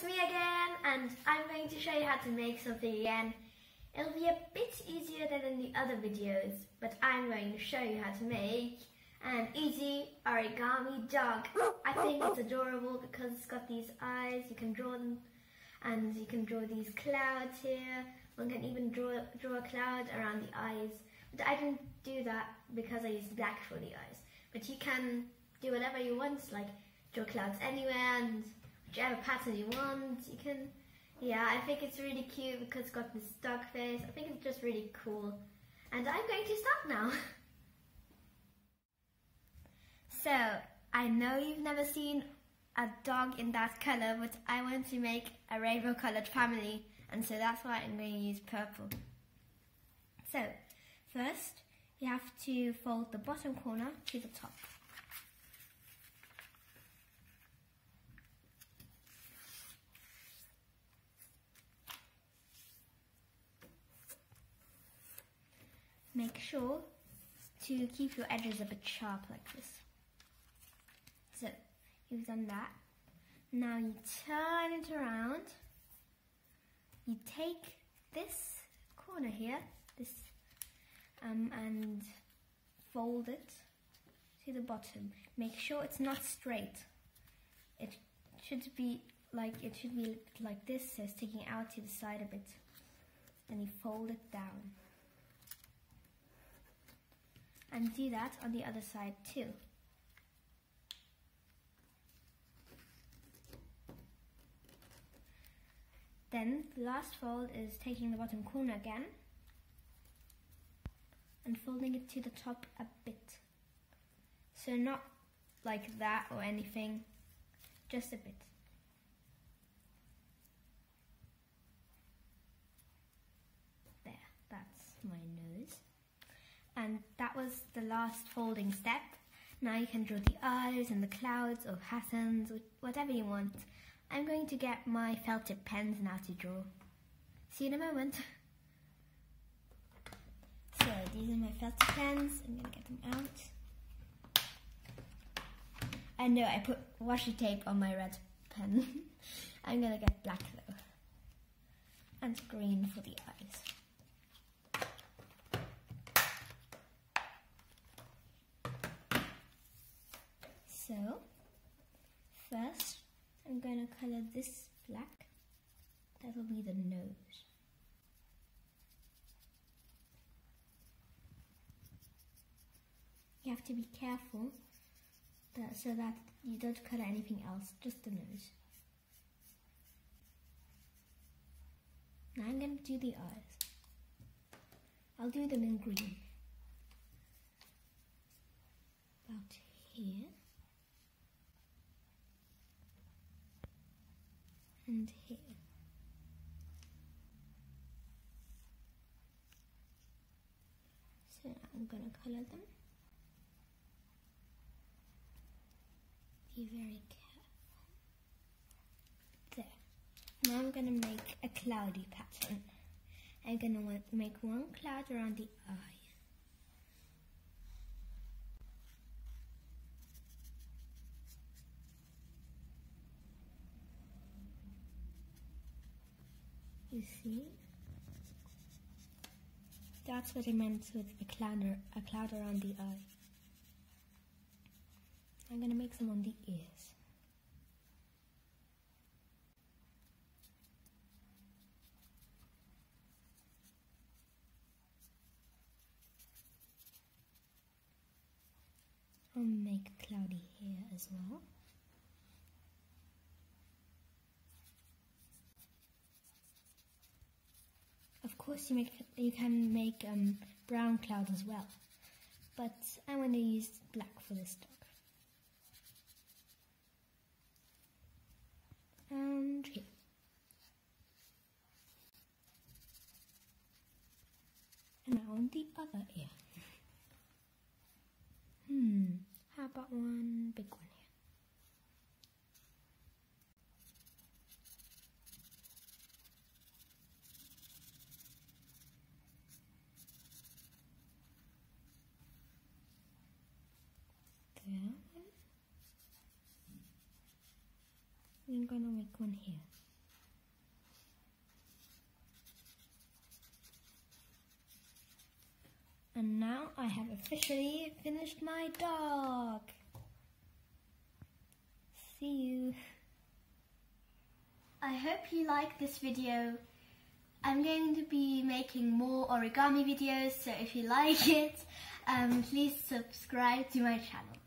me again, and I'm going to show you how to make something again. It'll be a bit easier than in the other videos, but I'm going to show you how to make an easy origami dog. I think it's adorable because it's got these eyes, you can draw them, and you can draw these clouds here. One can even draw a cloud around the eyes, but I didn't do that because I used black for the eyes. But you can do whatever you want, like draw clouds anywhere and whichever pattern you want. You can, yeah, I think it's really cute because it's got this dog face. I think it's just really cool. And I'm going to start now. So, I know you've never seen a dog in that colour, but I want to make a rainbow coloured family, and so that's why I'm going to use purple. So, first you have to fold the bottom corner to the top. Make sure to keep your edges a bit sharp like this. So, you've done that. Now you turn it around. You take this corner here, and fold it to the bottom. Make sure it's not straight. It should be like this, so sticking out to the side a bit. Then you fold it down. And do that on the other side too. Then the last fold is taking the bottom corner again and folding it to the top a bit. So not like that or anything, just a bit. There, that's my nose. And that was the last folding step. Now you can draw the eyes and the clouds or patterns, whatever you want. I'm going to get my felt tip pens now to draw. See you in a moment. So these are my felt tip pens. I'm going to get them out. I know I put washi tape on my red pen. I'm going to get black though. And green for the eyes. So, first I'm going to colour this black. That will be the nose. You have to be careful so that you don't colour anything else, just the nose. Now I'm going to do the eyes. I'll do them in green. About here. And here. So I'm going to colour them. Be very careful. There. Now I'm going to make a cloudy pattern. I'm going to make one cloud around the eye. You see? That's what I meant with a cloud around the eye. I'm going to make some on the ears. I'll make a cloudy hair as well. Of course you can make brown cloud as well, but I'm going to use black for this dog. And here. And now on the other ear. How about one big one here? I'm gonna make one here. And now I have officially finished my dog. See you. I hope you liked this video. I'm going to be making more origami videos, so if you like it, please subscribe to my channel.